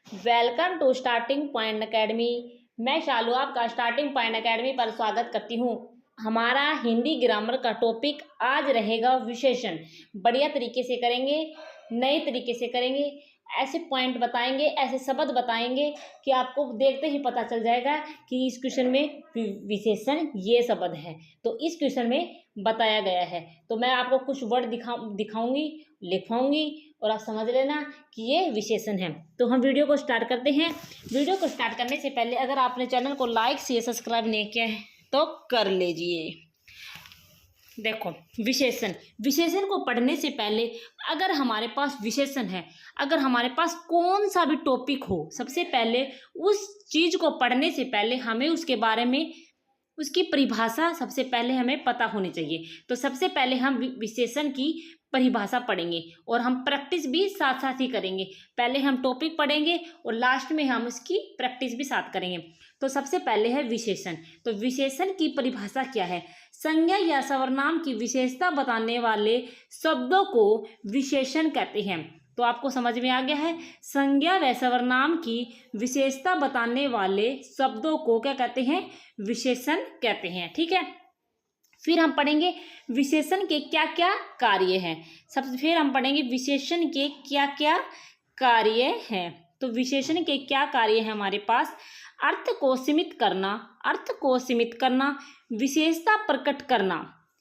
Welcome to starting point academy. मैं शालू आपका starting point academy पर स्वागत करती हूँ। हमारा हिंदी ग्रामर का टॉपिक आज रहेगा विशेषण। बढ़िया तरीके से करेंगे, नए तरीके से करेंगे। ऐसे पॉइंट बताएंगे, ऐसे शब्द बताएंगे कि आपको देखते ही पता चल जाएगा कि इस क्वेश्चन में विशेषण ये शब्द है, तो इस क्वेश्चन में बताया गया है। तो मैं आपको कुछ वर्ड दिखाऊंगी, लिखवाऊंगी और आप समझ लेना कि ये विशेषण है। तो हम वीडियो को स्टार्ट करते हैं। वीडियो को स्टार्ट करने से पहले अगर आपने चैनल को लाइक शेयर सब्सक्राइब नहीं किया है तो कर लीजिए। देखो, विशेषण को पढ़ने से पहले अगर हमारे पास विशेषण है, अगर हमारे पास कौन सा भी टॉपिक हो, सबसे पहले उस चीज को पढ़ने से पहले हमें उसके बारे में, उसकी परिभाषा सबसे पहले हमें पता होनी चाहिए। तो सबसे पहले हम विशेषण की परिभाषा पढ़ेंगे और हम प्रैक्टिस भी साथ साथ ही करेंगे। पहले हम टॉपिक पढ़ेंगे और लास्ट में हम उसकी प्रैक्टिस भी साथ करेंगे। तो सबसे पहले है विशेषण। तो विशेषण की परिभाषा क्या है? संज्ञा या सर्वनाम की विशेषता बताने वाले शब्दों को विशेषण कहते हैं। तो आपको समझ में आ गया है, संज्ञा व सर्वनाम की विशेषता बताने वाले शब्दों को क्या कहते हैं? विशेषण कहते हैं। ठीक है, फिर हम पढ़ेंगे विशेषण के क्या क्या कार्य हैं। फिर हम पढ़ेंगे विशेषण के क्या क्या कार्य हैं। तो विशेषण के क्या कार्य हैं हमारे पास? अर्थ को सीमित करना, विशेषता प्रकट करना।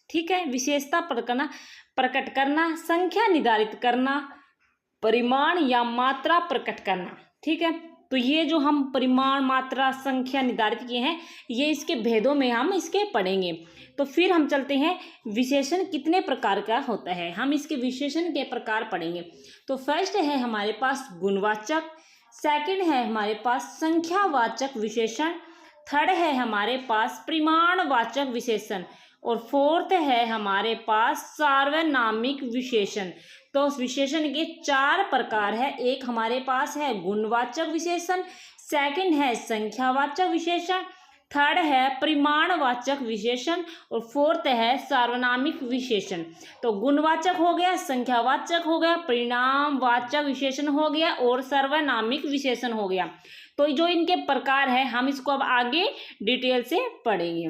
ठीक है, विशेषता प्रकट करना, संख्या निर्धारित करना, परिमाण या मात्रा प्रकट करना। ठीक है, तो ये जो हम परिमाण, मात्रा, संख्या निर्धारित किए हैं, ये इसके भेदों में हम इसके पढ़ेंगे। तो फिर हम चलते हैं विशेषण कितने प्रकार का होता है, हम इसके विशेषण के प्रकार पढ़ेंगे। तो फर्स्ट है हमारे पास गुणवाचक, सेकंड है हमारे पास संख्यावाचक विशेषण, थर्ड है हमारे पास परिमाणवाचक विशेषण और फोर्थ है हमारे पास सार्वनामिक विशेषण। तो विशेषण के 4 प्रकार है। एक हमारे पास है गुणवाचक विशेषण, सेकंड है संख्यावाचक विशेषण, थर्ड है परिमाणवाचक विशेषण और फोर्थ है सार्वनामिक विशेषण। तो गुणवाचक हो गया, संख्यावाचक हो गया, परिमाणवाचक विशेषण हो गया और सार्वनामिक विशेषण हो गया। तो जो इनके प्रकार है हम इसको अब आगे डिटेल से पढ़ेंगे।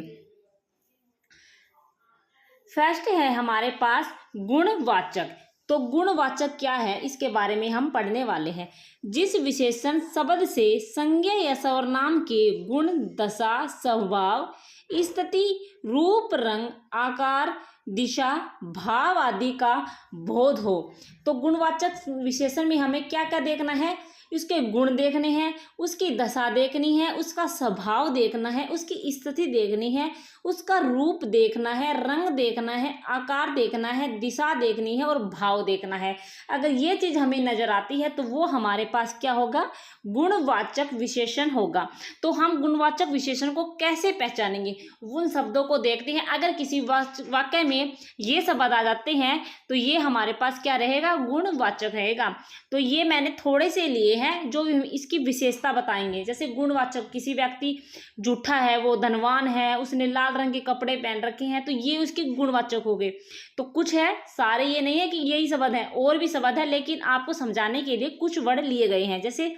फर्स्ट है हमारे पास गुणवाचक। तो गुणवाचक क्या है, इसके बारे में हम पढ़ने वाले हैं। जिस विशेषण शब्द से संज्ञा या सर्वनाम के गुण, दशा, स्वभाव, स्थिति, रूप, रंग, आकार, दिशा, भाव आदि का बोध हो। तो गुणवाचक विशेषण में हमें क्या क्या देखना है? उसके गुण देखने हैं, उसकी दशा देखनी है, उसका स्वभाव देखना है, उसकी स्थिति देखनी है, उसका रूप देखना है, रंग देखना है, आकार देखना है, दिशा देखनी है और भाव देखना है। अगर ये चीज हमें नजर आती है तो वो हमारे पास क्या होगा? गुणवाचक विशेषण होगा। तो हम गुणवाचक विशेषण को कैसे पहचानेंगे? उन शब्दों को देखते हैं। अगर किसी वाक्य में ये शब्द आ जाते हैं तो ये हमारे पास क्या रहेगा? गुणवाचक रहेगा। तो ये मैंने थोड़े से लिए हैं जो इसकी विशेषता बताएंगे। जैसे गुणवाचक, किसी व्यक्ति जूठा है, वो धनवान है, उसने लाल रंग के कपड़े पहन रखे हैं, तो ये उसके गुणवाचक हो गए। तो कुछ है, सारे ये नहीं है कि यही शब्द है, और भी शब्द है, लेकिन आपको समझाने के लिए कुछ वर्ड लिए गए हैं। जैसे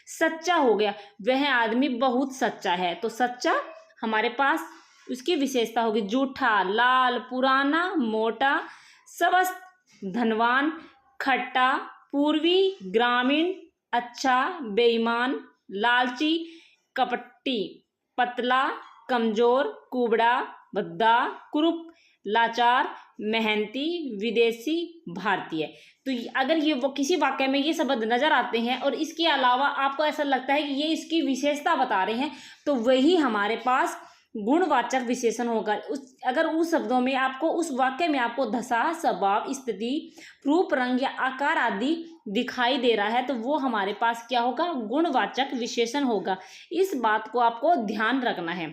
सच्चा हो गया, वह आदमी बहुत सच्चा है। तो सच्चा हमारे पास उसकी विशेषता होगी। जूठा, लाल, पुराना, मोटा, स्वस्थ, धनवान, खट्टा, पूर्वी, ग्रामीण, अच्छा, बेईमान, लालची, कपटी, पतला, कमजोर, कुबड़ा, भद्दा, कुरूप, लाचार, मेहनती, विदेशी, भारतीय। तो अगर ये वो किसी वाक्य में ये शब्द नजर आते हैं और इसके अलावा आपको ऐसा लगता है कि ये इसकी विशेषता बता रहे हैं, तो वही हमारे पास गुणवाचक विशेषण होगा। अगर उस शब्दों में आपको, उस वाक्य में आपको दशा, स्वभाव, स्थिति, रूप, रंग या आकार आदि दिखाई दे रहा है तो वो हमारे पास क्या होगा? गुणवाचक विशेषण होगा। इस बात को आपको ध्यान रखना है।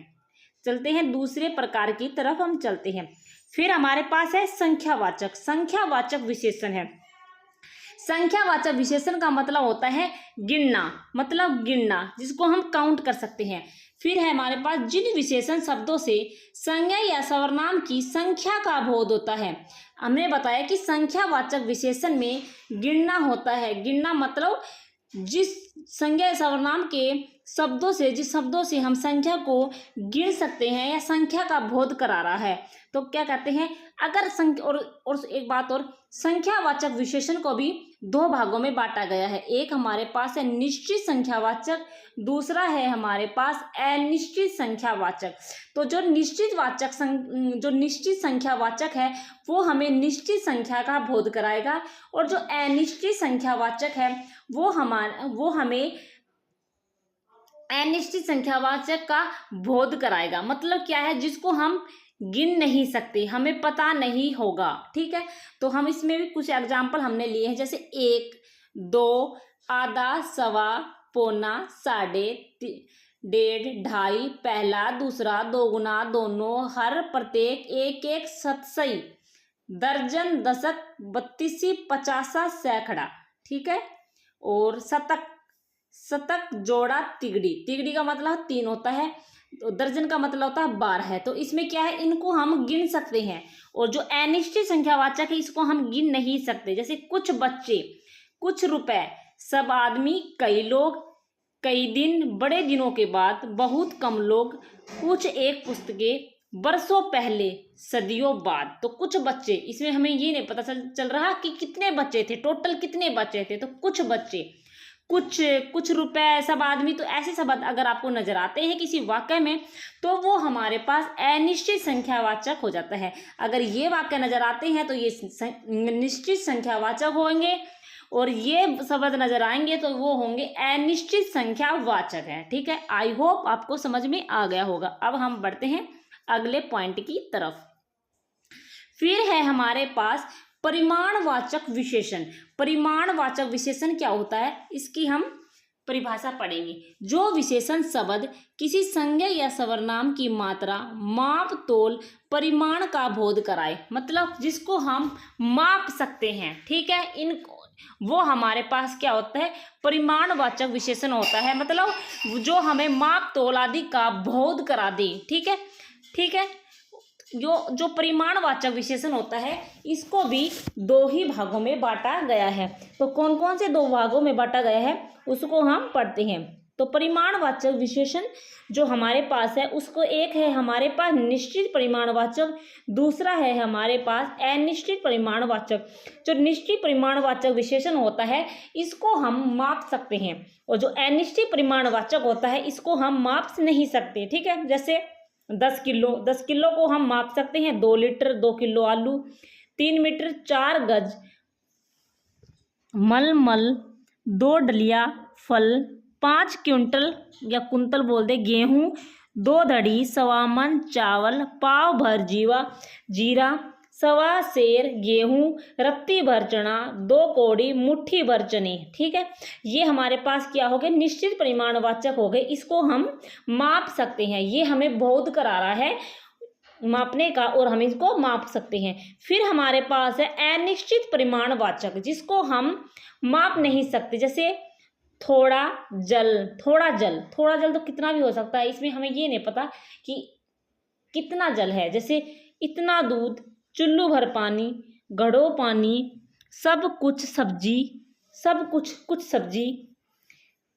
चलते हैं दूसरे प्रकार की तरफ, हम चलते हैं। फिर हमारे पास है संख्यावाचक विशेषण है। संख्यावाचक विशेषण का मतलब होता है गिनना, जिसको हम काउंट कर सकते हैं। फिर है हमारे पास जिन विशेषण शब्दों से संज्ञा या सर्वनाम की संख्या का बोध होता है। हमने बताया कि संख्यावाचक विशेषण में गिनना होता है। गिनना मतलब जिस संज्ञा या सर्वनाम के शब्दों से, जिस शब्दों से हम संख्या को गिन सकते हैं या संख्या का बोध करा रहा है, तो क्या कहते हैं। अगर संख्या और एक बात और, संख्यावाचक विशेषण को भी दो भागों में बांटा गया है। एक हमारे पास है निश्चित संख्यावाचक, दूसरा है हमारे पास अनिश्चित संख्यावाचक। तो जो निश्चित संख्यावाचक है वो हमें निश्चित संख्या का बोध कराएगा, और जो अनिश्चित संख्यावाचक है वो हमें अनिश्चित संख्यावाचक का बोध कराएगा। मतलब क्या है, जिसको हम गिन नहीं सकते, हमें पता नहीं होगा। ठीक है, तो हम इसमें भी कुछ एग्जाम्पल हमने लिए हैं, जैसे 1, 2, आधा, सवा, पौना, साढ़े, डेढ़, ढाई, पहला, दूसरा, दोगुना, दोनों, हर, प्रत्येक, एक एक, शतसई, दर्जन, दशक, बत्तीसी, पचासा, सैकड़ा। ठीक है, और शतक, जोड़ा, तिगड़ी का मतलब 3 होता है, तो दर्जन का मतलब होता है 12 है। तो इसमें क्या है, इनको हम गिन सकते हैं। और जो अनिश्चित संख्यावाचक है इसको हम गिन नहीं सकते, जैसे कुछ बच्चे, कुछ रुपए, सब आदमी, कई लोग, कई दिन, बड़े दिनों के बाद, बहुत कम लोग, कुछ एक पुस्तकें, बरसों पहले, सदियों बाद। तो कुछ बच्चे, इसमें हमें ये नहीं पता चल रहा कि कितने बच्चे थे, टोटल कितने बच्चे थे। तो कुछ बच्चे, कुछ रुपए, सब आदमी, तो ऐसे शब्द अगर आपको नजर आते हैं किसी वाक्य में तो वो हमारे पास अनिश्चित संख्यावाचक हो जाता है। अगर ये वाक्य नजर आते हैं तो ये निश्चित संख्यावाचक होंगे, और ये शब्द नजर आएंगे तो वो होंगे अनिश्चित संख्यावाचक है। ठीक है, आई होप आपको समझ में आ गया होगा। अब हम बढ़ते हैं अगले पॉइंट की तरफ। फिर है हमारे पास परिमाणवाचक विशेषण। परिमाणवाचक विशेषण क्या होता है, इसकी हम परिभाषा पढ़ेंगे। जो विशेषण शब्द किसी संज्ञा या सर्वनाम की मात्रा, माप, तोल, परिमाण का बोध कराए, मतलब जिसको हम माप सकते हैं। ठीक है, वो हमारे पास क्या होता है, परिमाणवाचक विशेषण होता है, मतलब जो हमें माप, तोल आदि का बोध करा दे। ठीक है, जो परिमाणवाचक विशेषण होता है इसको भी 2 ही भागों में बांटा गया है। तो कौन कौन से 2 भागों में बांटा गया है उसको हम पढ़ते हैं। तो परिमाणवाचक विशेषण जो हमारे पास है उसको, एक है हमारे पास निश्चित परिमाणवाचक, दूसरा है हमारे पास अनिश्चित परिमाणवाचक। जो निश्चित परिमाणवाचक विशेषण होता है इसको हम माप सकते हैं, और जो अनिश्चित परिमाणवाचक होता है इसको हम माप नहीं सकते। ठीक है, जैसे 10 किलो को हम माप सकते हैं, 2 लीटर, 2 किलो आलू, 3 मीटर, 4 गज मलमल, 2 डलिया फल, 5 क्विंटल या कुंतल बोल दे गेहूं, 2 धड़ी सवा मन चावल, पाव भर जीरा, सवा सेर गेहूं, रत्ती भर चना, 2 कौड़ी, मुट्ठी भर चने। ठीक है, ये हमारे पास क्या हो गए, निश्चित परिमाणवाचक हो गए, इसको हम माप सकते हैं। ये हमें बोध करा रहा है मापने का, और हम इसको माप सकते हैं। फिर हमारे पास है अनिश्चित परिमाणवाचक, जिसको हम माप नहीं सकते, जैसे थोड़ा जल तो कितना भी हो सकता है, इसमें हमें ये नहीं पता कि कितना जल है। जैसे इतना दूध, चुल्लू भर पानी, घड़ो पानी, सब कुछ सब्जी,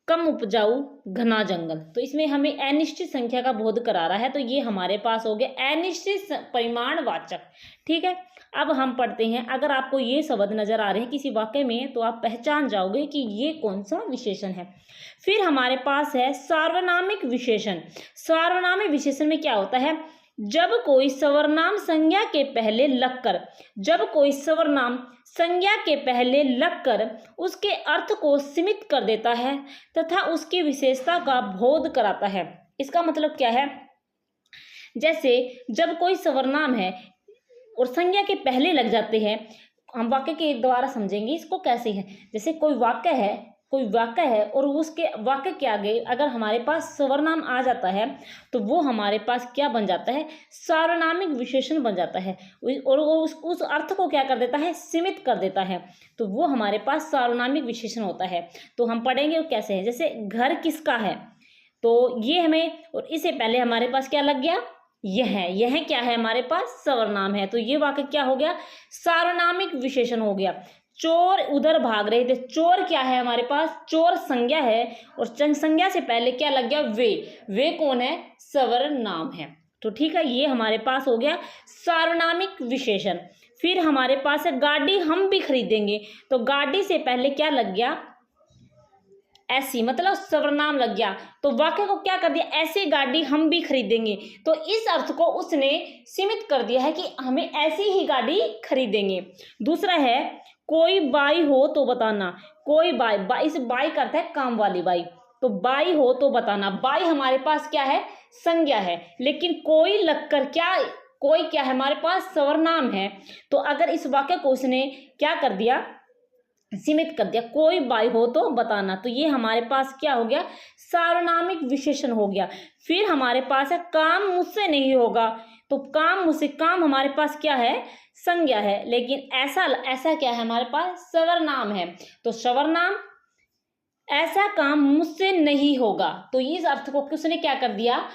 कम उपजाऊ घना जंगल। तो इसमें हमें अनिश्चित संख्या का बोध करा रहा है, तो ये हमारे पास हो गया अनिश्चित परिमाणवाचक। ठीक है, अब हम पढ़ते हैं। अगर आपको ये शब्द नजर आ रहे हैं किसी वाक्य में तो आप पहचान जाओगे कि ये कौन सा विशेषण है। फिर हमारे पास है सार्वनामिक विशेषण। सार्वनामिक विशेषण में क्या होता है, जब कोई सर्वनाम संज्ञा के पहले लगकर उसके अर्थ को सीमित कर देता है तथा उसकी विशेषता का बोध कराता है। इसका मतलब क्या है, जैसे जब कोई सर्वनाम है और संज्ञा के पहले लग जाते हैं, हम वाक्य के द्वारा समझेंगे इसको कैसे है। जैसे कोई वाक्य है और उसके वाक्य के आगे अगर हमारे पास सर्वनाम आ जाता है तो वो हमारे पास क्या बन जाता है, सार्वनामिक विशेषण बन जाता है, और वो उस अर्थ को क्या कर देता है, सीमित कर देता है, तो वो हमारे पास सार्वनामिक विशेषण होता है। तो हम पढ़ेंगे वो कैसे है। जैसे घर किसका है, तो ये हमें, और इससे पहले हमारे पास क्या लग गया, यह क्या है, हमारे पास सर्वनाम है, तो ये वाक्य क्या हो गया, सार्वनामिक विशेषण हो गया। चोर उधर भाग रहे थे। चोर क्या है हमारे पास, चोर संज्ञा है और संज्ञा से पहले क्या लग गया, वे कौन है, सर्वनाम है। तो ठीक है, ये हमारे पास हो गया सार्वनामिक विशेषण। फिर हमारे पास है गाड़ी हम भी खरीदेंगे, तो गाड़ी से पहले क्या लग गया, ऐसी, मतलब सर्वनाम लग गया। तो वाक्य को क्या कर दिया, ऐसी गाड़ी हम भी खरीदेंगे। तो इस अर्थ को उसने सीमित कर दिया है कि हमें ऐसी ही गाड़ी खरीदेंगे। दूसरा है कोई बाई हो तो बताना। कोई बाई, इस बाई का अर्थ है काम वाली बाई। तो बाई हो तो बताना, बाई हमारे पास क्या है, संज्ञा है, लेकिन कोई लगकर कोई क्या है हमारे पास, सर्वनाम है। तो अगर इस वाक्य को उसने क्या कर दिया, सीमित कर दिया, कोई बाई हो तो बताना, तो ये हमारे पास क्या हो गया, सार्वनामिक विशेषण हो गया। फिर हमारे पास है काम मुझसे नहीं होगा। तो काम मुझसे, काम हमारे पास क्या है, संज्ञा है, लेकिन ऐसा क्या है हमारे पास, सर्वनाम है। तो सर्वनाम, ऐसा काम मुझसे नहीं होगा। तो इस अर्थ को किसने क्या कर दिया,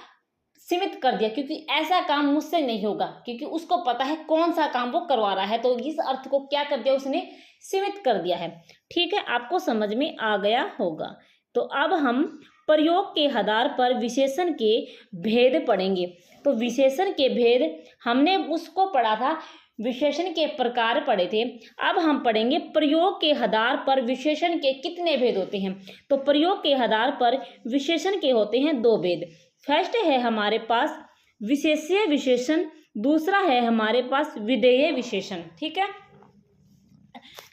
सीमित कर दिया, क्योंकि ऐसा काम मुझसे नहीं होगा, क्योंकि उसको पता है कौन सा काम वो करवा रहा है। तो इस अर्थ को क्या कर दिया, उसने सीमित कर दिया है। ठीक है, आपको समझ में आ गया होगा। तो अब हम प्रयोग के आधार पर विशेषण के भेद पढ़ेंगे। तो विशेषण के भेद हमने उसको पढ़ा था, विशेषण के प्रकार पढ़े थे। अब हम पढ़ेंगे प्रयोग के आधार पर विशेषण के कितने भेद होते हैं। तो प्रयोग के आधार पर विशेषण के होते हैं 2 भेद। फर्स्ट है हमारे पास विशेष्य विशेषण, दूसरा है हमारे पास विधेय विशेषण। ठीक है,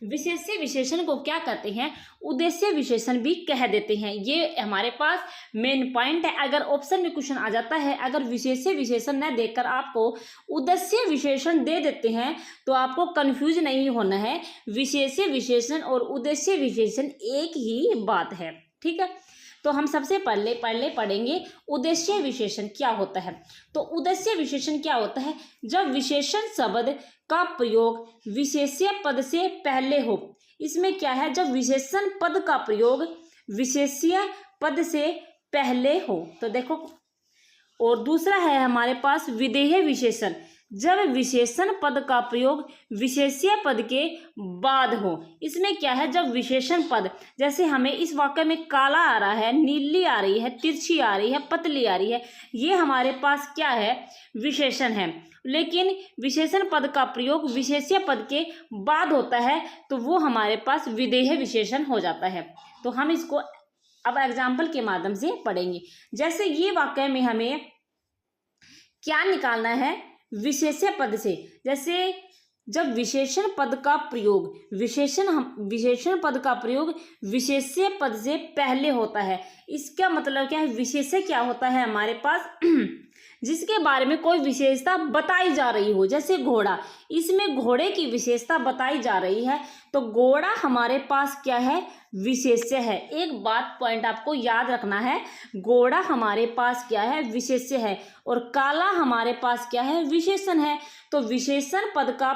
विशेष्य विशेषण को क्या कहते हैं, उद्देश्य विशेषण भी कह देते हैं। ये हमारे पास मेन पॉइंट है। अगर ऑप्शन में क्वेश्चन आ जाता है, अगर विशेष्य विशेषण न देकर आपको उद्देश्य विशेषण दे देते हैं, तो आपको कंफ्यूज नहीं होना है। विशेष्य विशेषण और उद्देश्य विशेषण एक ही बात है। ठीक है, तो हम सबसे पहले पढ़ेंगे उद्देश्य विशेषण क्या होता है। तो उद्देश्य विशेषण क्या होता है, जब विशेषण शब्द का प्रयोग विशेष्य पद से पहले हो। इसमें क्या है, जब विशेषण पद का प्रयोग विशेष्य पद से पहले हो। तो देखो, और दूसरा है हमारे पास विधेय विशेषण, जब विशेषण पद का प्रयोग विशेष्य पद के बाद हो। इसमें क्या है, जब विशेषण पद, जैसे हमें इस वाक्य में काला आ रहा है, नीली आ रही है, तिरछी आ रही है, पतली आ रही है, ये हमारे पास क्या है, विशेषण है। लेकिन विशेषण पद का प्रयोग विशेष्य पद के बाद होता है, तो वो हमारे पास विधेय विशेषण हो जाता है। तो हम इसको अब एग्जाम्पल के माध्यम से पढ़ेंगे। जैसे ये वाक्य में हमें क्या निकालना है, विशेष्य पद से। जैसे जब विशेषण पद का प्रयोग विशेषण पद का प्रयोग विशेष्य पद से पहले होता है, इसका मतलब क्या है, विशेष्य क्या होता है हमारे पास, जिसके बारे में कोई विशेषता बताई जा रही हो। जैसे घोड़ा, इसमें घोड़े की विशेषता बताई जा रही है, तो घोड़ा हमारे पास क्या है, विशेष्य है। एक बात पॉइंट आपको याद रखना है, घोड़ा हमारे पास क्या है, विशेष्य है, और काला हमारे पास क्या है, विशेषण है। तो विशेषण पद का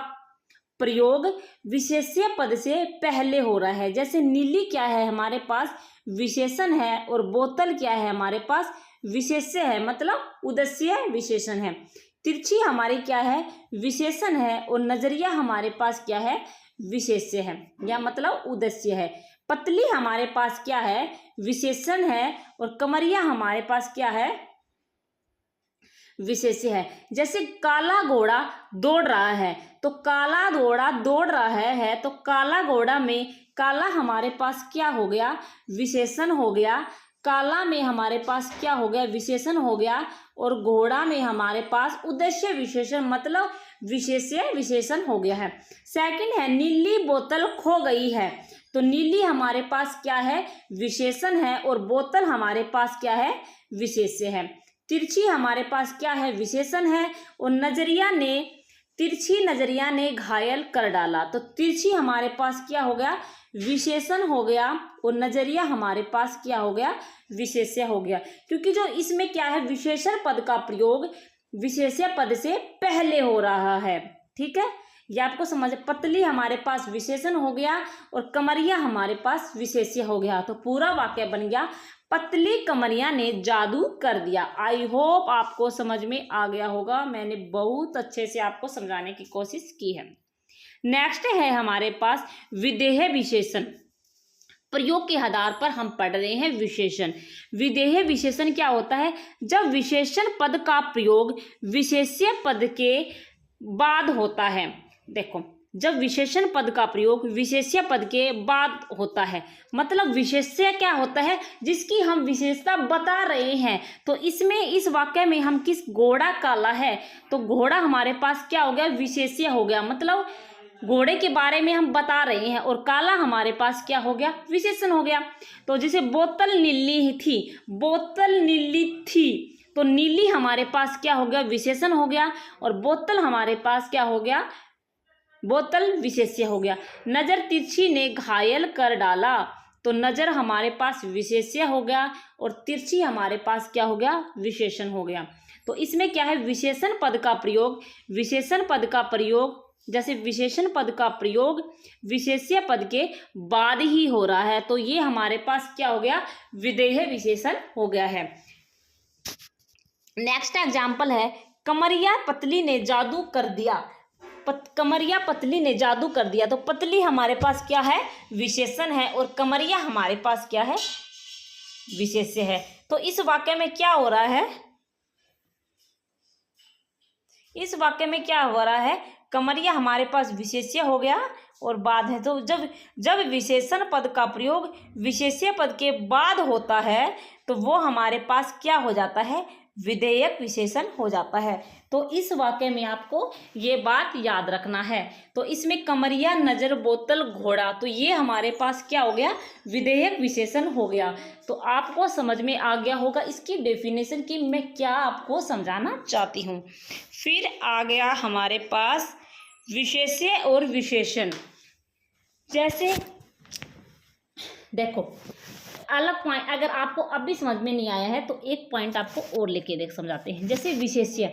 प्रयोग विशेष्य पद से पहले हो रहा है। जैसे नीली क्या है हमारे पास, विशेषण है, और बोतल क्या है हमारे पास, विशेष्य है, मतलब उद्देश्य विशेषण है। तिरछी हमारी क्या है, विशेषण है, और नजरिया हमारे पास क्या है, विशेष्य है, या मतलब उद्देश्य है। पतली हमारे पास क्या है, विशेषण है, और कमरिया हमारे पास क्या है, विशेष्य है। जैसे काला घोड़ा दौड़ रहा है, तो काला घोड़ा दौड़ रहा है, तो काला घोड़ा में काला हमारे पास क्या हो गया, विशेषण हो गया। काला में हमारे पास क्या हो गया, विशेषण हो गया, और घोड़ा में हमारे पास उद्देश्य विशेषण, मतलब विशेष्य विशेषण हो गया है। सेकंड है नीली बोतल खो गई है, तो नीली हमारे पास क्या है, विशेषण है, और बोतल हमारे पास क्या है, विशेष्य है। तिरछी हमारे पास क्या है, विशेषण है, और तिरछी नजरिया ने घायल कर डाला, तो तिरछी हमारे पास क्या हो गया, विशेषण हो गया, और नजरिया हमारे पास क्या हो गया, विशेष्य हो गया। क्योंकि जो इसमें क्या है, विशेषण पद का प्रयोग विशेष्य पद से पहले हो रहा है। ठीक है, ये आपको समझ। पतली हमारे पास विशेषण हो गया, और कमरिया हमारे पास विशेष्य हो गया। तो पूरा वाक्य बन गया, पतली कमरिया ने जादू कर दिया। आई होप आपको समझ में आ गया होगा। मैंने बहुत अच्छे से आपको समझाने की कोशिश की है। नेक्स्ट है हमारे पास विधेय विशेषण। प्रयोग के आधार पर हम पढ़ रहे हैं विशेषण। विधेय विशेषण क्या होता है? जब विशेषण पद का प्रयोग विशेष्य पद के बाद होता है। देखो, जब विशेषण पद का प्रयोग विशेष्य पद के बाद होता है, मतलब विशेष्य क्या होता है? जिसकी हम विशेषता बता रहे हैं। तो इसमें, इस वाक्य में हम किस, घोड़ा काला है, तो घोड़ा हमारे पास क्या हो गया? विशेष्य हो गया। मतलब घोड़े के बारे में हम बता रहे हैं और काला हमारे पास क्या हो गया? विशेषण हो गया। तो जैसे बोतल नीली थी, बोतल नीली थी, तो नीली हमारे पास क्या हो गया? विशेषण हो गया। और बोतल हमारे पास क्या हो गया? बोतल विशेष्य हो गया। नजर तिरछी ने घायल कर डाला, तो नजर हमारे पास विशेष्य हो गया और तिरछी हमारे पास क्या हो गया? विशेषण हो गया। तो इसमें क्या है? विशेषण पद का प्रयोग, विशेषण पद का प्रयोग, जैसे विशेषण पद का प्रयोग विशेष्य पद के बाद ही हो रहा है, तो ये हमारे पास क्या हो गया? विधेय विशेषण हो गया है। नेक्स्ट एग्जाम्पल है, कमरिया पतली ने जादू कर दिया। कमरिया पतली ने जादू कर दिया, तो पतली हमारे पास क्या है? विशेषण है और कमरिया हमारे पास क्या है? विशेष्य है। तो इस वाक्य में क्या हो रहा है? इस वाक्य में क्या हो रहा है? कमरिया हमारे पास विशेष्य हो गया और बाद है। तो जब विशेषण पद का प्रयोग विशेष्य पद के बाद होता है, तो वो हमारे पास क्या हो जाता है? विधेयक विशेषण हो जाता है। तो इस वाक्य में आपको ये बात याद रखना है। तो इसमें कमरिया, नजर, बोतल, घोड़ा, तो ये हमारे पास क्या हो गया? विधेयक विशेषण हो गया। तो आपको समझ में आ गया होगा इसकी डेफिनेशन की मैं क्या आपको समझाना चाहती हूँ। फिर आ गया हमारे पास विशेष्य और विशेषण। जैसे देखो, अलग पॉइंट अगर आपको अब भी समझ में नहीं आया है तो एक पॉइंट आपको और लेके समझाते हैं। जैसे विशेष्य,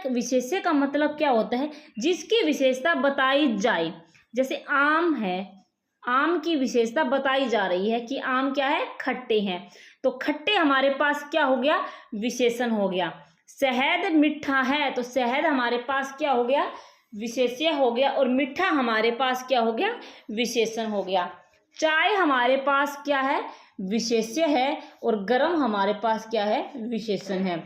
विशेष्य का मतलब क्या होता है? जिसकी विशेषता बताई जाए। जैसे आम है, आम की विशेषता बताई जा रही है कि आम क्या है? खट्टे हैं, तो खट्टे हमारे पास क्या हो गया? विशेषण हो गया। शहद मीठा है, तो शहद हमारे पास क्या हो गया? विशेष्य हो गया और मीठा हमारे पास क्या हो गया? विशेषण हो गया। चाय हमारे पास क्या है? विशेष्य है और गर्म हमारे पास क्या है? विशेषण है।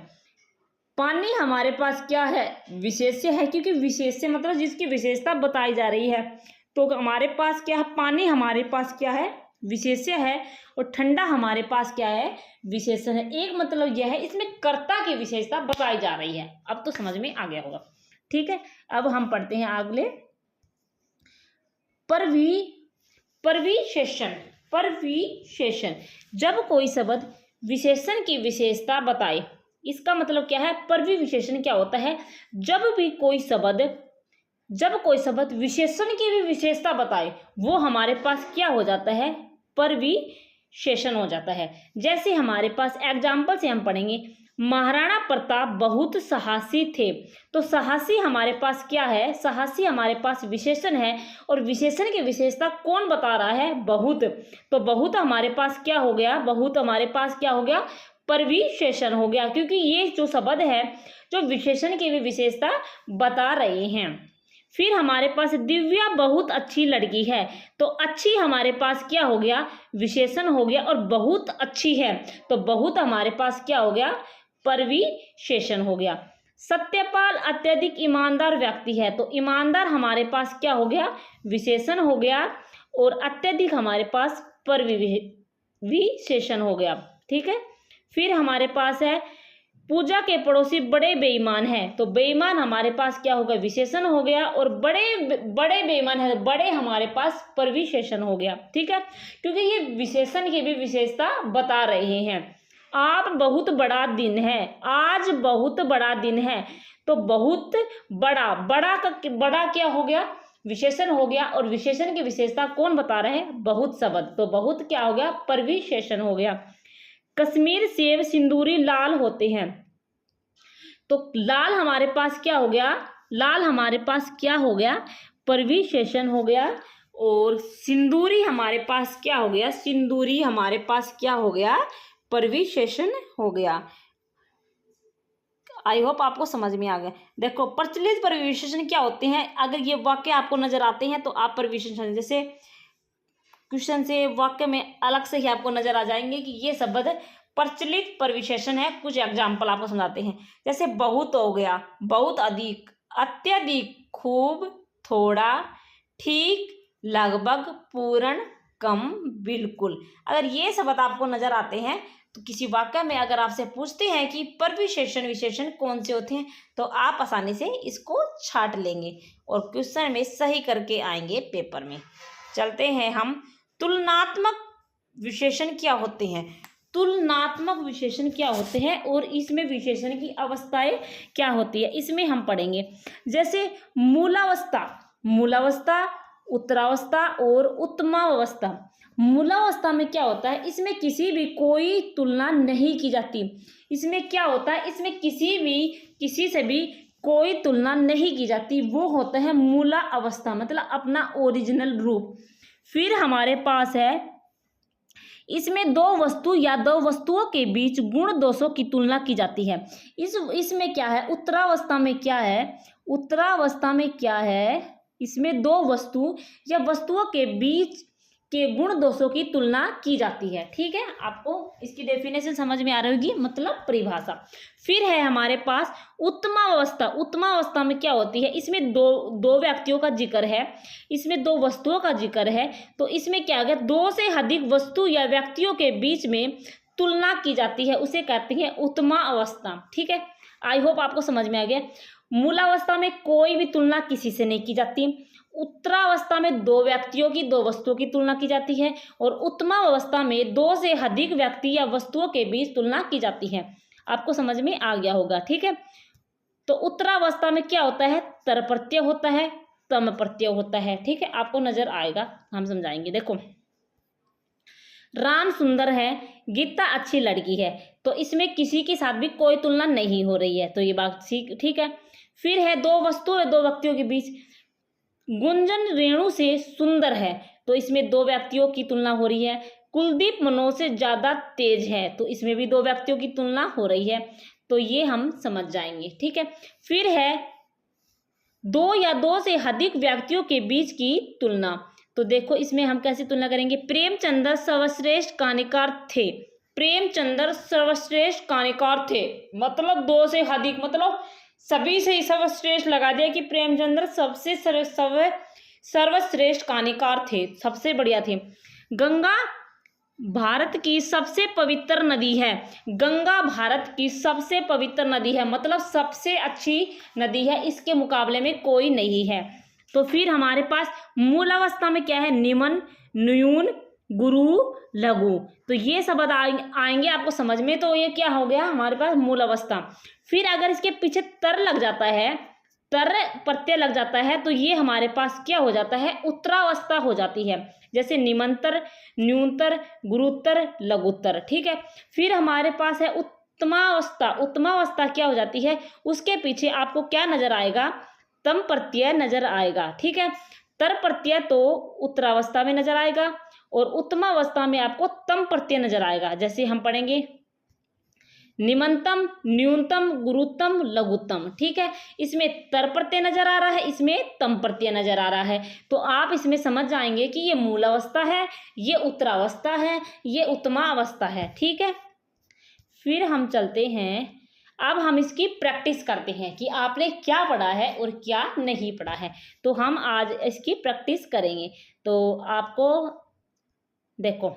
पानी हमारे पास क्या है? विशेष्य है, क्योंकि विशेष्य मतलब जिसकी विशेषता बताई जा रही है। तो हमारे पास क्या है? पानी हमारे पास क्या है? विशेष्य है और ठंडा हमारे पास क्या है? विशेषण है। एक मतलब यह है, इसमें कर्ता की विशेषता बताई जा रही है। अब तो समझ में आ गया होगा, ठीक है। अब हम पढ़ते हैं अगले, परविशेषण। परविशेषण, जब कोई शब्द विशेषण की विशेषता बताए, इसका मतलब क्या है? परविशेषण क्या होता है? जब कोई शब्द विशेषण की भी विशेषता बताए, वो हमारे पास क्या हो जाता है? परविशेषण हो जाता है। जैसे हमारे पास एग्जाम्पल से हम पढ़ेंगे, महाराणा प्रताप बहुत साहसी थे, तो साहसी हमारे पास क्या है? साहसी हमारे पास विशेषण है और विशेषण की विशेषता कौन बता रहा है? बहुत। तो बहुत हमारे पास क्या हो गया? बहुत हमारे पास क्या हो गया? परविशेषण हो गया, क्योंकि ये जो शब्द है जो विशेषण की भी विशेषता बता रहे हैं। फिर हमारे पास दिव्या बहुत अच्छी लड़की है, तो अच्छी हमारे पास क्या हो गया? विशेषण हो गया और बहुत अच्छी है, तो बहुत हमारे पास क्या हो गया? परविशेषण हो गया। सत्यपाल अत्यधिक ईमानदार व्यक्ति है, तो ईमानदार हमारे पास क्या हो गया? विशेषण हो गया और अत्यधिक हमारे पास परविशेषण हो गया, ठीक है। फिर हमारे पास है पूजा के पड़ोसी बड़े बेईमान हैं, तो बेईमान हमारे पास क्या होगा? विशेषण हो गया और बड़े बेईमान है, बड़े हमारे पास परविशेषण हो गया, ठीक है, क्योंकि ये विशेषण की भी विशेषता बता रहे हैं। आप बहुत बड़ा दिन है, आज बहुत बड़ा दिन है, तो बहुत बड़ा, बड़ा क्या हो गया? विशेषण हो गया और विशेषण की विशेषता कौन बता रहे हैं? बहुत शब्द, तो बहुत क्या हो गया? परविशेषण हो गया। कश्मीर सेब सिंदूरी लाल होते हैं, तो लाल हमारे पास क्या हो गया? लाल हमारे पास क्या हो गया? परविशेषण हो गया और सिंदूरी हमारे पास क्या हो गया? सिंदूरी हमारे पास क्या हो गया? परविशेषण हो गया। आई होप आपको समझ में आ गया। देखो प्रचलित परिविशेषण क्या होते हैं, अगर ये वाक्य आपको नजर आते हैं तो आप परिविशेषण, जैसे क्वेश्चन से वाक्य में अलग से ही आपको नजर आ जाएंगे कि ये शब्द प्रचलित परिविशेषण है। कुछ एग्जाम्पल आपको समझाते हैं, जैसे बहुत हो गया, बहुत अधिक, अत्यधिक, खूब, थोड़ा, ठीक, लगभग, पूर्ण, कम, बिल्कुल। अगर ये शब्द आपको नजर आते हैं तो किसी वाक्य में अगर आपसे पूछते हैं कि परिविशेषण विशेषण कौन से होते हैं तो आप आसानी से इसको छाट लेंगे और क्वेश्चन में सही करके आएंगे पेपर में। चलते हैं हम, तुलनात्मक विशेषण क्या होते हैं। तुलनात्मक विशेषण क्या होते हैं और इसमें विशेषण की अवस्थाएं क्या होती है, इसमें हम पढ़ेंगे। जैसे मूलावस्था, मूलावस्था, उत्तरावस्था और उत्तमावस्था। मूलावस्था में क्या होता है, इसमें किसी भी कोई तुलना नहीं की जाती। इसमें क्या होता है, इसमें किसी से भी कोई तुलना नहीं की जाती, वो होता है मूला अवस्था, मतलब अपना ओरिजिनल रूप। फिर हमारे पास है, इसमें दो वस्तु या दो वस्तुओं के बीच गुण दोषों की तुलना की जाती है। इसमें क्या है, उत्तरावस्था में क्या है, उत्तरावस्था में क्या है, इसमें दो वस्तु या वस्तुओं के बीच के गुण दोषों की तुलना की जाती है। ठीक है, आपको इसकी डेफिनेशन समझ में आ रही होगी, मतलब परिभाषा। फिर है हमारे पास उत्तमावस्था। उत्तमावस्था में क्या होती है, इसमें दो व्यक्तियों का जिक्र है, इसमें दो वस्तुओं का जिक्र है, तो इसमें क्या है, दो से अधिक वस्तु या व्यक्तियों के बीच में तुलना की जाती है, उसे कहते हैं उत्तमा अवस्था। ठीक है, आई होप आपको समझ में आ गया। मूलावस्था में कोई भी तुलना किसी से नहीं की जाती। उत्तरावस्था में दो व्यक्तियों की दो वस्तुओं की तुलना की जाती है और उत्तमावस्था में दो से अधिक व्यक्ति या वस्तुओं के बीच तुलना की जाती है। आपको समझ में आ गया होगा। ठीक है, तो उत्तरावस्था में क्या होता है, तर प्रत्यय होता है, तम प्रत्यय होता है। ठीक है, आपको नजर आएगा, हम समझाएंगे। देखो, राम सुंदर है, गीता अच्छी लड़की है, तो इसमें किसी के साथ भी कोई तुलना नहीं हो रही है, तो ये बात ठीक है। फिर है, दो वस्तुओं या दो व्यक्तियों के बीच, गुंजन रेणु से सुंदर है, तो इसमें दो व्यक्तियों की तुलना हो रही है। कुलदीप मनोज से ज्यादा तेज है, तो इसमें भी दो व्यक्तियों की तुलना हो रही है, तो ये हम समझ जाएंगे। ठीक है, फिर है, दो या दो से अधिक व्यक्तियों के बीच की तुलना, तो देखो इसमें हम कैसे तुलना करेंगे। प्रेमचंद्र सर्वश्रेष्ठ कहानीकार थे, प्रेमचंद्र सर्वश्रेष्ठ कहानीकार थे, मतलब दो से अधिक, मतलब सभी से सर्वश्रेष्ठ लगा दिया कि प्रेमचंद्र सबसे सर्वश्रेष्ठ कहानीकार थे, सबसे बढ़िया थे। गंगा भारत की सबसे पवित्र नदी है, गंगा भारत की सबसे पवित्र नदी है, मतलब सबसे अच्छी नदी है, इसके मुकाबले में कोई नहीं है। तो फिर हमारे पास मूलावस्था में क्या है, निमन, न्यून, गुरु, लघु, तो ये शब्द आएंगे आपको समझ में, तो ये क्या हो गया हमारे पास मूलावस्था। फिर अगर इसके पीछे तर लग जाता है, तर प्रत्यय लग जाता है, तो ये हमारे पास क्या हो जाता है, उत्तरावस्था हो जाती है, जैसे निमंतर, न्यूनतर, गुरुत्तर, लघुत्तर। ठीक है, फिर हमारे पास है उत्तमावस्था। उत्तमावस्था क्या हो जाती है, उसके पीछे आपको क्या नजर आएगा, तम प्रत्यय नजर आएगा। ठीक है, तर प्रत्यय तो उत्तरावस्था में नजर आएगा और उत्तमावस्था में आपको तम प्रत्यय नजर आएगा। जैसे हम पढ़ेंगे, निमनतम, न्यूनतम, गुरुत्तम, लघुत्तम। ठीक है, इसमें तर प्रत्यय नजर आ रहा है, इसमें तम प्रत्यय नजर आ रहा है, तो आप इसमें समझ जाएंगे कि ये मूलावस्था है, ये उत्तरावस्था है, ये उत्तमावस्था है। ठीक है, फिर हम चलते हैं, अब हम इसकी प्रैक्टिस करते हैं कि आपने क्या पढ़ा है और क्या नहीं पढ़ा है, तो हम आज इसकी प्रैक्टिस करेंगे। तो आपको देखो,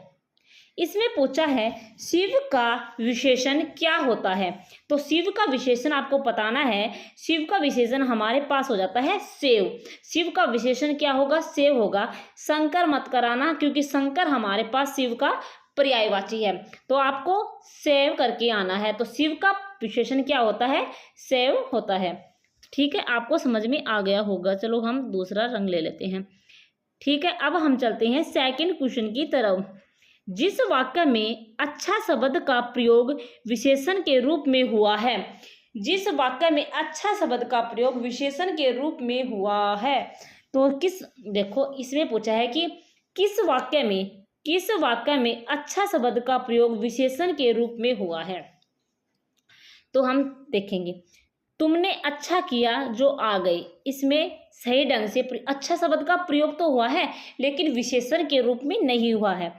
इसमें पूछा है शिव का विशेषण क्या होता है, तो शिव का विशेषण आपको बताना है। शिव का विशेषण हमारे पास हो जाता है सेव। शिव का विशेषण क्या होगा, सेव होगा। शंकर मत कराना, क्योंकि शंकर हमारे पास शिव का पर्यायवाची है, तो आपको सेव करके आना है। तो शिव का विशेषण क्या होता है, सेव होता है। ठीक है, आपको समझ में आ गया होगा। चलो हम दूसरा रंग ले लेते हैं। ठीक है, अब हम चलते हैं सेकंड क्वेश्चन की तरफ। जिस वाक्य में अच्छा शब्द का प्रयोग विशेषण के रूप में हुआ है, जिस वाक्य में अच्छा शब्द का प्रयोग विशेषण के रूप में हुआ है, तो देखो इसमें पूछा है कि किस वाक्य में अच्छा शब्द का प्रयोग विशेषण के रूप में हुआ है। तो हम देखेंगे। तुमने अच्छा किया जो आ गई, इसमें सही ढंग से अच्छा शब्द का प्रयोग तो हुआ है लेकिन विशेषण के रूप में नहीं हुआ है।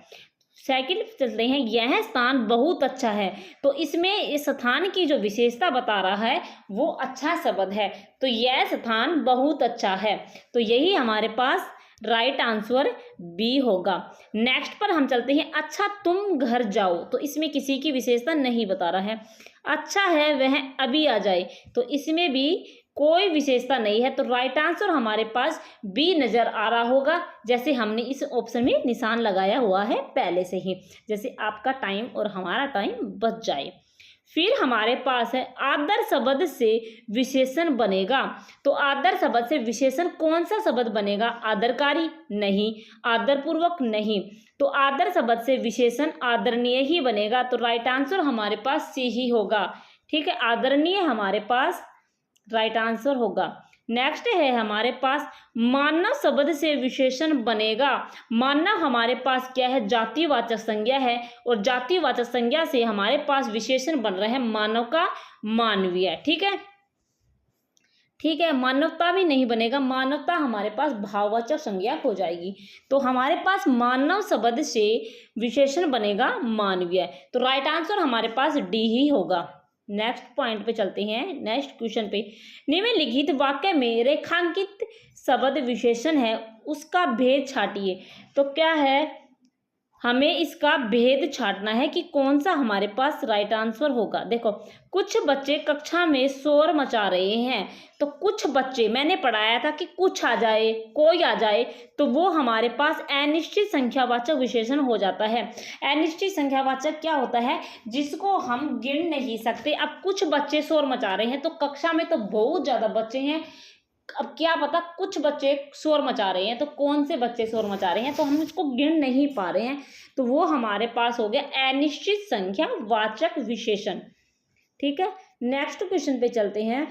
सेकंड चलते हैं, यह स्थान बहुत अच्छा है, तो इसमें इस स्थान की जो विशेषता बता रहा है वो अच्छा शब्द है, तो यह स्थान बहुत अच्छा है, तो यही हमारे पास राइट आंसर बी होगा। नेक्स्ट पर हम चलते हैं, अच्छा तुम घर जाओ, तो इसमें किसी की विशेषता नहीं बता रहा है। अच्छा है वह अभी आ जाए, तो इसमें भी कोई विशेषता नहीं है, तो राइट आंसर हमारे पास बी नजर आ रहा होगा, जैसे हमने इस ऑप्शन में निशान लगाया हुआ है पहले से ही, जैसे आपका टाइम और हमारा टाइम बच जाए। फिर हमारे पास है आदर शब्द से विशेषण बनेगा, तो आदर शब्द से विशेषण कौन सा शब्द बनेगा? आदरकारी नहीं, आदरपूर्वक नहीं, तो आदर शब्द से विशेषण आदरणीय ही बनेगा, तो राइट आंसर हमारे पास सी ही होगा। ठीक है, आदरणीय हमारे पास राइट आंसर होगा। नेक्स्ट है हमारे पास मानव शब्द से विशेषण बनेगा। मानव हमारे पास क्या है? जातिवाचक संज्ञा है, और जातिवाचक संज्ञा से हमारे पास विशेषण बन रहा है मानव का मानवीय। ठीक है, ठीक है, मानवता भी नहीं बनेगा, मानवता हमारे पास भाववाचक संज्ञा हो जाएगी, तो हमारे पास मानव शब्द से विशेषण बनेगा मानवीय, तो राइट आंसर हमारे पास डी ही होगा। नेक्स्ट पॉइंट पे चलते हैं, नेक्स्ट क्वेश्चन पे। निम्नलिखित वाक्य में रेखांकित शब्द विशेषण है, उसका भेद छाटिए, तो क्या है? हमें इसका भेद छाटना है कि कौन सा हमारे पास राइट आंसर होगा। देखो, कुछ बच्चे कक्षा में शोर मचा रहे हैं, तो कुछ बच्चे, मैंने पढ़ाया था कि कुछ आ जाए, कोई आ जाए, तो वो हमारे पास अनिश्चित संख्यावाचक विशेषण हो जाता है। अनिश्चित संख्यावाचक क्या होता है? जिसको हम गिन नहीं सकते। अब कुछ बच्चे शोर मचा रहे हैं, तो कक्षा में तो बहुत ज़्यादा बच्चे हैं, अब क्या पता कुछ बच्चे शोर मचा रहे हैं, तो कौन से बच्चे शोर मचा रहे हैं, तो हम इसको गिन नहीं पा रहे हैं, तो वो हमारे पास हो गया अनिश्चित संख्या वाचक विशेषण। ठीक है, नेक्स्ट क्वेश्चन पे चलते हैं।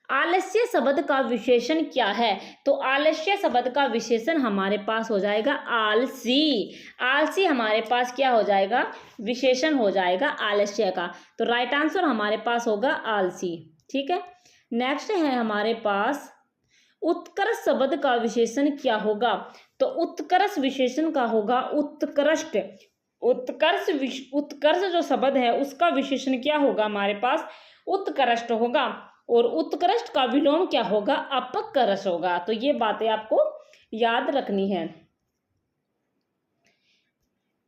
आलस्य शब्द का विशेषण क्या है? तो आलस्य शब्द का विशेषण हमारे पास हो जाएगा आलसी। आलसी हमारे पास क्या हो जाएगा? विशेषण हो जाएगा आलस्य का, तो राइट आंसर हमारे पास होगा आलसी। ठीक है, नेक्स्ट है हमारे पास उत्कर्ष शब्द का विशेषण क्या होगा? तो उत्कर्ष विशेषण का होगा उत्कृष्ट। उत्कर्ष जो शब्द है उसका विशेषण क्या होगा? हमारे पास उत्कृष्ट होगा, और उत्कृष्ट का विलोम क्या होगा? अपकर्ष होगा, तो ये बातें आपको याद रखनी है।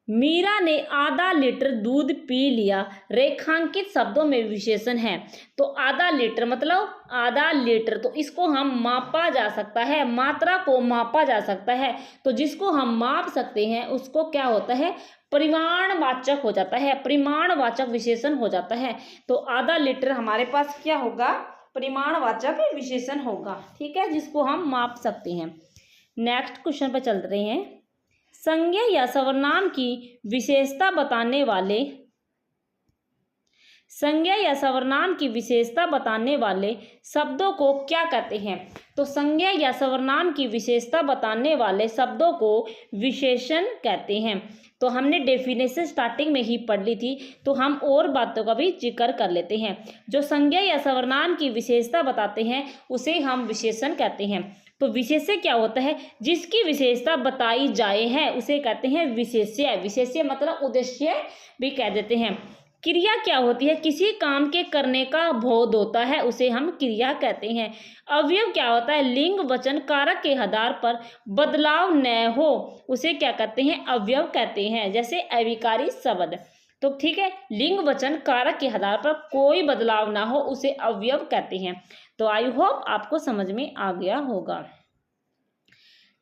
मीरा ने आधा लीटर दूध पी लिया, रेखांकित शब्दों में विशेषण है, तो आधा लीटर मतलब आधा लीटर, तो इसको हम मापा जा सकता है, मात्रा को मापा जा सकता है, तो जिसको हम माप सकते हैं उसको क्या होता है? परिमाणवाचक हो जाता है, परिमाणवाचक विशेषण हो जाता है, तो आधा लीटर हमारे पास क्या होगा? परिमाणवाचक विशेषण होगा। ठीक है, जिसको हम माप सकते हैं। नेक्स्ट क्वेश्चन पर चल रहे हैं। संज्ञा या सर्वनाम की विशेषता बताने वाले, संज्ञा या सर्वनाम की विशेषता बताने वाले शब्दों को क्या कहते हैं? तो संज्ञा या सर्वनाम की विशेषता बताने वाले शब्दों को विशेषण कहते हैं, तो हमने डेफिनेशन स्टार्टिंग में ही पढ़ ली थी, तो हम और बातों का भी जिक्र कर लेते हैं। जो संज्ञा या सर्वनाम की विशेषता बताते हैं उसे हम विशेषण कहते हैं। तो विशेष्य क्या होता है? जिसकी विशेषता बताई जाए है उसे कहते हैं विशेष्य। विशेष्य मतलब उद्देश्य भी कह देते हैं। क्रिया क्या होती है? किसी काम के करने का बोध होता है, उसे हम क्रिया कहते हैं। अवयव क्या होता है? लिंग वचन कारक के आधार पर बदलाव न हो उसे क्या कहते हैं? अवयव कहते हैं, जैसे अविकारी शब्द। तो ठीक है, लिंग वचन कारक के आधार पर कोई बदलाव ना हो उसे अवयव कहते हैं। तो आई होप आपको समझ में आ गया होगा।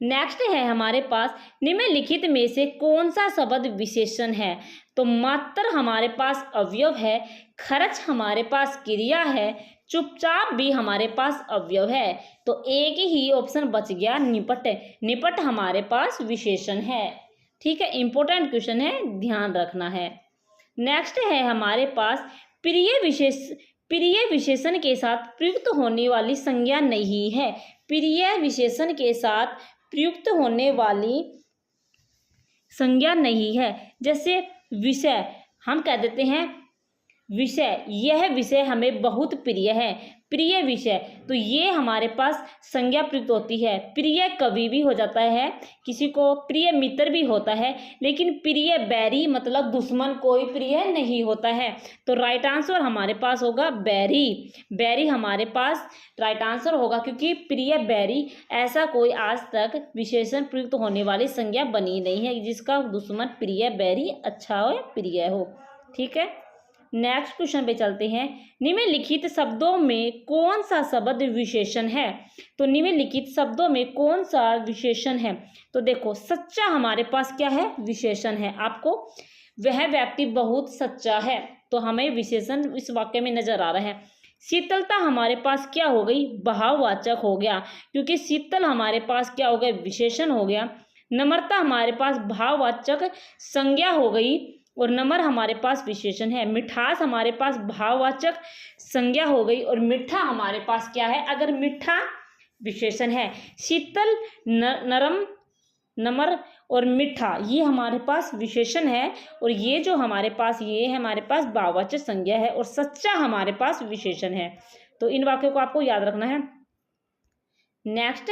नेक्स्ट है हमारे पास, निम्नलिखित में से कौन सा शब्द विशेषण है? तो मात्र हमारे पास अवयव है, खर्च हमारे पास क्रिया है, चुपचाप भी हमारे पास अवयव है, तो एक ही ऑप्शन बच गया निपट। निपट हमारे पास विशेषण है। ठीक है, इंपॉर्टेंट क्वेश्चन है, ध्यान रखना है। नेक्स्ट है हमारे पास प्रिय विशेषण के साथ प्रयुक्त होने वाली संज्ञा नहीं है। प्रिय विशेषण के साथ प्रयुक्त होने वाली संज्ञा नहीं है, जैसे विषय हम कह देते हैं विषय, यह विषय हमें बहुत प्रिय है। प्रिय विषय, तो ये हमारे पास संज्ञा प्रयुक्त होती है। प्रिय कवि भी हो जाता है, किसी को प्रिय मित्र भी होता है, लेकिन प्रिय बैरी मतलब दुश्मन कोई प्रिय नहीं होता है। तो राइट आंसर हमारे पास होगा बैरी। बैरी हमारे पास राइट आंसर होगा, क्योंकि प्रिय बैरी ऐसा कोई आज तक विशेषण प्रयुक्त होने वाली संज्ञा बनी नहीं है जिसका दुश्मन प्रिय बैरी अच्छा हो या प्रिय हो। ठीक है, नेक्स्ट क्वेश्चन पे चलते हैं। निम्नलिखित शब्दों में कौन सा शब्द विशेषण है? तो निम्नलिखित शब्दों में कौन सा विशेषण है? तो देखो, सच्चा हमारे पास क्या है? विशेषण है। आपको वह व्यक्ति बहुत सच्चा है, तो हमें विशेषण इस वाक्य में नजर आ रहा है। शीतलता हमारे पास क्या हो गई? भाववाचक हो गया, क्योंकि शीतल हमारे पास क्या हो गया? विशेषण हो गया। नम्रता हमारे पास भाववाचक संज्ञा हो गई और नम्र हमारे पास विशेषण है। मिठास हमारे पास भाववाचक संज्ञा हो गई और मीठा हमारे पास क्या है? अगर मीठा विशेषण है। शीतल, नरम, नम्र और मीठा ये हमारे पास विशेषण है, और ये जो हमारे पास ये है हमारे पास भाववाचक संज्ञा है, और सच्चा हमारे पास विशेषण है। तो इन वाक्यों को आपको याद रखना है। नेक्स्ट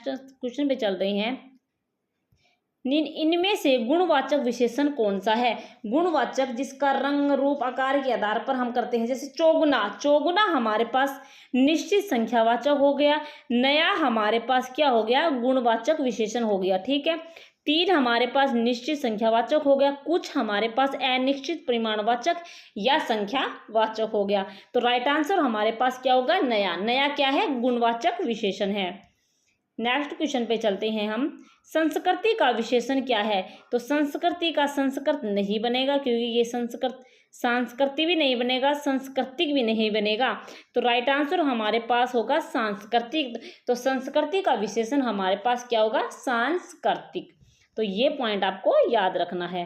क्वेश्चन पे चल रही हैं। इनमें से गुणवाचक विशेषण कौन सा है? गुणवाचक जिसका रंग, रूप, आकार के आधार पर हम करते हैं, जैसे चौगुना। चौगुना हमारे पास निश्चित संख्यावाचक हो गया। नया हमारे पास क्या हो गया? गुणवाचक विशेषण हो गया। ठीक है, तीन हमारे पास निश्चित संख्यावाचक हो गया। कुछ हमारे पास अनिश्चित परिमाणवाचक या संख्यावाचक हो गया। तो राइट आंसर हमारे पास क्या होगा? नया। नया क्या है? गुणवाचक विशेषण है। नेक्स्ट क्वेश्चन पे चलते हैं हम। संस्कृति का विशेषण क्या है? तो संस्कृति का संस्कृत नहीं बनेगा, क्योंकि ये सांस्कृतिक भी नहीं बनेगा, सांस्कृतिक भी नहीं बनेगा। तो राइट आंसर हमारे पास होगा सांस्कृतिक। तो संस्कृति का विशेषण हमारे पास क्या होगा? सांस्कृतिक। तो ये पॉइंट आपको याद रखना है।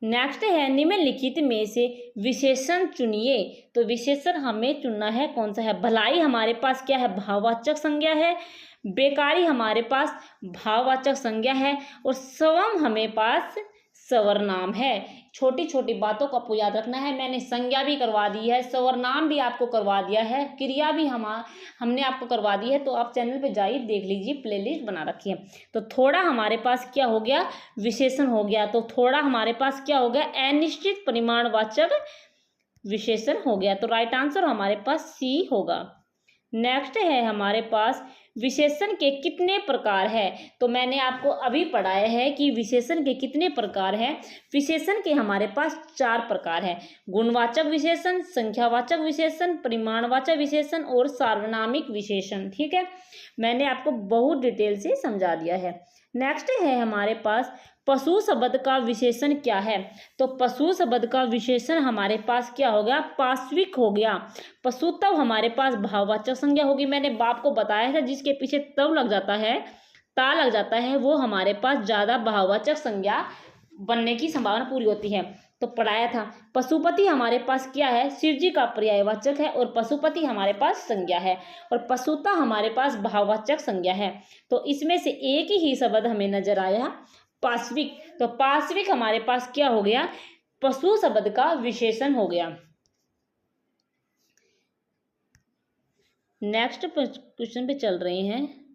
नेक्स्ट है, निम्नलिखित में से विशेषण चुनिए। तो विशेषण हमें चुनना है, कौन सा है? भलाई हमारे पास क्या है? भाववाचक संज्ञा है। बेकारी हमारे पास भाववाचक संज्ञा है, और स्वम हमें पास सर्वनाम है। छोटी छोटी बातों को आपको याद रखना है। मैंने संज्ञा भी करवा दी है, सर्वनाम भी आपको करवा दिया है, क्रिया भी हमने आपको करवा दी है। तो आप चैनल पे जाइए, देख लीजिए, प्लेलिस्ट बना रखी है। तो थोड़ा हमारे पास क्या हो गया? विशेषण हो गया। तो थोड़ा हमारे पास क्या हो गया? अनिश्चित परिमाणवाचक विशेषण हो गया। तो राइट आंसर हमारे पास सी होगा। नेक्स्ट है हमारे पास, विशेषण के कितने प्रकार है? तो मैंने आपको अभी पढ़ाया है कि विशेषण के कितने प्रकार हैं। विशेषण के हमारे पास 4 प्रकार है। गुणवाचक विशेषण, संख्यावाचक विशेषण, परिमाणवाचक विशेषण और सार्वनामिक विशेषण। ठीक है, मैंने आपको बहुत डिटेल से समझा दिया है। नेक्स्ट है हमारे पास, पशु शब्द का विशेषण क्या है? तो पशु शब्द का विशेषण हमारे पास क्या हो गया? पाश्विक हो गया। पशु तब हमारे पास भाववाचक संज्ञा होगी। मैंने बाप को बताया था, जिसके पीछे तब लग जाता है, ता लग जाता है, वो हमारे पास ज्यादा भाववाचक संज्ञा बनने की संभावना पूरी होती है। तो पढ़ाया था। पशुपति हमारे पास क्या है? शिव जी का पर्यायवाचक है, और पशुपति हमारे पास संज्ञा है, और पशुता हमारे पास भाववाचक संज्ञा है। तो इसमें से एक ही शब्द हमें नजर आया, पाश्विक। तो पाश्विक हमारे पास क्या हो गया? पशु शब्द का विशेषण हो गया। नेक्स्ट क्वेश्चन पे चल रहे हैं।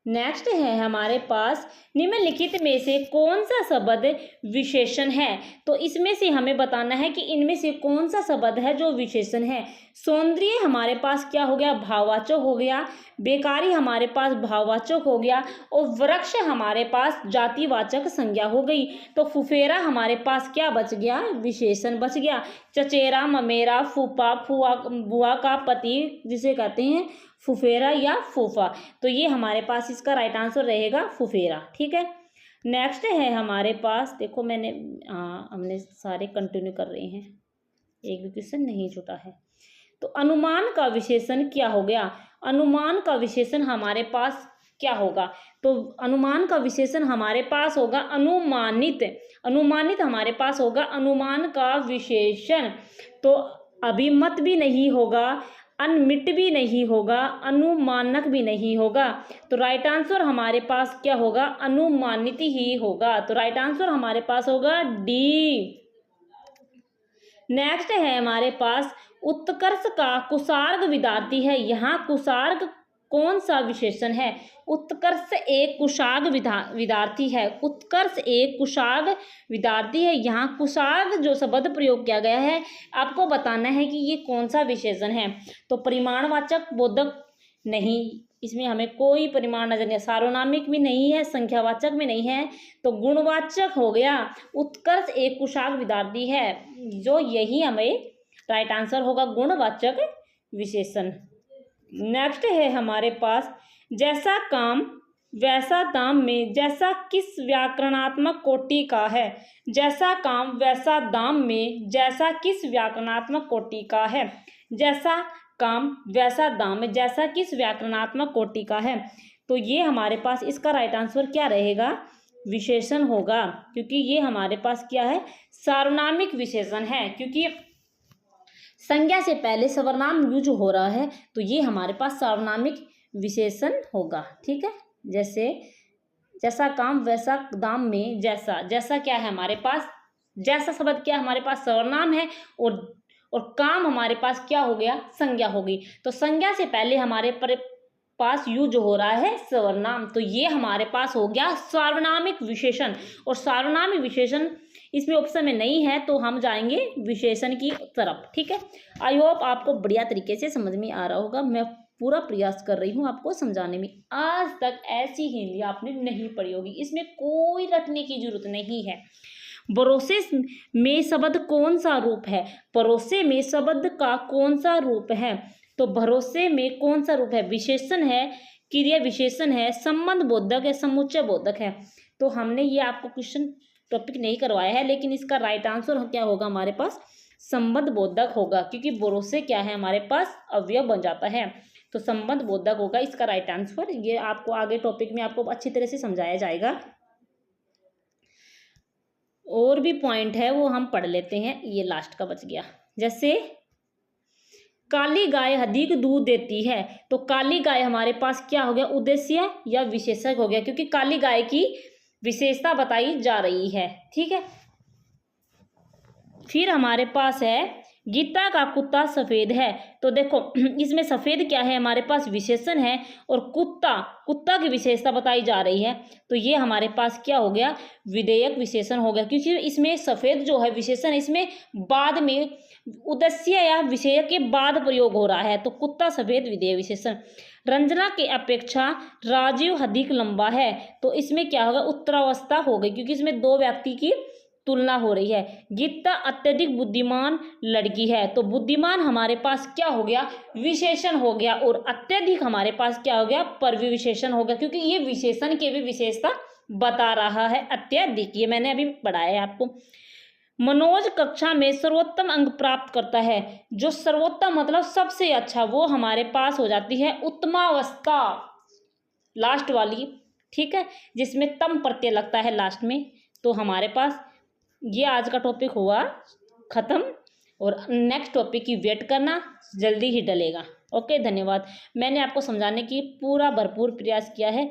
नेक्स्ट है हमारे पास, निम्नलिखित में से कौन सा शब्द विशेषण है? तो इसमें से हमें बताना है कि इनमें से कौन सा शब्द है जो विशेषण है। सौंदर्य हमारे पास क्या हो गया? भाववाचक हो गया। बेकारी हमारे पास भाववाचक हो गया, और वृक्ष हमारे पास जातिवाचक संज्ञा हो गई। तो फुफेरा हमारे पास क्या बच गया? विशेषण बच गया। चचेरा, ममेरा, फूफा, फुआ, बुआ का पति जिसे कहते हैं फुफेरा या फूफा। तो ये हमारे पास इसका राइट आंसर रहेगा फुफेरा। ठीक है, नेक्स्ट है हमारे पास, देखो मैंने हमने सारे कंटिन्यू कर रहे हैं, एक भी क्वेश्चन नहीं छूटा है। तो अनुमान का विशेषण क्या हो गया? अनुमान का विशेषण हमारे पास क्या होगा? तो अनुमान का विशेषण हमारे पास होगा अनुमानित। अनुमानित हमारे पास होगा अनुमान का विशेषण। तो अभिमत भी नहीं होगा, अनमिट भी नहीं होगा, अनुमानक भी नहीं होगा। तो राइट आंसर हमारे पास क्या होगा, अनुमानित ही होगा। तो राइट आंसर हमारे पास होगा डी। नेक्स्ट है हमारे पास उत्कर्ष का कुसार्ग विदार्थी है। यहाँ कुसार्ग कौन सा विशेषण है? उत्कर्ष एक कुशाग विदार्थी है। उत्कर्ष एक कुशाग विदार्थी है। यहाँ कुशाग जो शब्द प्रयोग किया गया है, आपको बताना है कि ये कौन सा विशेषण है। तो परिमाणवाचक बोधक नहीं, इसमें हमें कोई परिमाण नजर नहीं, सार्वनामिक भी नहीं है, संख्यावाचक भी नहीं है, तो गुणवाचक हो गया। उत्कर्ष एक कुशाग विदार्थी है, जो यही हमें राइट आंसर होगा, गुणवाचक विशेषण। नेक्स्ट है हमारे पास जैसा काम वैसा दाम में जैसा किस व्याकरणात्मक कोटि का है? जैसा काम वैसा दाम में जैसा किस व्याकरणात्मक कोटि का है? जैसा काम वैसा दाम में जैसा किस व्याकरणात्मक कोटि का है? तो ये हमारे पास इसका राइट आंसर क्या रहेगा? विशेषण होगा, क्योंकि ये हमारे पास क्या है, सार्वनामिक विशेषण है, क्योंकि संज्ञा से पहले सर्वनाम यूज हो रहा है, तो ये हमारे पास सार्वनामिक विशेषण होगा। ठीक है, जैसे जैसा काम वैसा दाम में जैसा, जैसा क्या है हमारे पास, जैसा शब्द क्या हमारे पास सर्वनाम है, और काम हमारे पास क्या हो गया, संज्ञा हो गई। तो संज्ञा से पहले हमारे पास यूज हो रहा है सर्वनाम, तो ये हमारे पास हो गया सार्वनामिक विशेषण। और सार्वनामिक विशेषण इसमें ऑप्शन में नहीं है, तो हम जाएंगे विशेषण की तरफ। ठीक है, आई होप आपको बढ़िया तरीके से समझ में आ रहा होगा। मैं पूरा प्रयास कर रही हूँ आपको समझाने में। आज तक ऐसी हिंदी आपने नहीं पढ़ी होगी, इसमें कोई रटने की जरूरत नहीं है। भरोसे में शब्द कौन सा रूप है? भरोसे में शब्द का कौन सा रूप है? तो भरोसे में कौन सा रूप है? विशेषण है, क्रिया विशेषण है, संबंध बोधक है, समुच्चय बोधक है। तो हमने ये आपको क्वेश्चन टॉपिक नहीं करवाया है, लेकिन इसका राइट आंसर क्या होगा हमारे पास? संबंध बोधक होगा, क्योंकि भरोसे क्या है हमारे पास अवयव बन जाता है, तो संबंध बोधक होगा इसका राइट आंसर। ये आपको आगे टॉपिक में आपको अच्छी तरह से समझाया जाएगा। और भी पॉइंट है वो हम पढ़ लेते हैं, ये लास्ट का बच गया। जैसे काली गाय अधिक दूध देती है, तो काली गाय हमारे पास क्या हो गया, उद्देश्य या विशेषक हो गया, क्योंकि काली गाय की विशेषता बताई जा रही है। ठीक है, फिर हमारे पास है गीता का कुत्ता सफेद है। तो देखो इसमें सफेद क्या है हमारे पास, विशेषण है, और कुत्ता की विशेषता बताई जा रही है, तो ये हमारे पास क्या हो गया, विधेयक विशेषण हो गया, क्योंकि इसमें सफेद जो है विशेषण, इसमें बाद में उद्देश्य या विषय के बाद प्रयोग हो रहा है, तो कुत्ता सफेद विधेय विशेषण। रंजना के अपेक्षा राजीव अधिक लंबा है, तो इसमें क्या होगा, उत्तरावस्था हो गई, क्योंकि इसमें दो व्यक्ति की तुलना हो रही है। गीता अत्यधिक बुद्धिमान लड़की है, तो बुद्धिमान हमारे पास क्या हो गया, विशेषण हो गया, और अत्यधिक हमारे पास क्या हो गया, परविशेषण हो गया, क्योंकि ये विशेषण की भी विशेषता बता रहा है, अत्यधिक। ये मैंने अभी पढ़ाया है आपको। मनोज कक्षा में सर्वोत्तम अंक प्राप्त करता है, जो सर्वोत्तम मतलब सबसे अच्छा, वो हमारे पास हो जाती है उत्तमावस्था, लास्ट वाली। ठीक है, जिसमें तम प्रत्यय लगता है लास्ट में। तो हमारे पास ये आज का टॉपिक हुआ खत्म, और नेक्स्ट टॉपिक की वेट करना, जल्दी ही डलेगा। ओके, धन्यवाद। मैंने आपको समझाने की पूरा भरपूर प्रयास किया है।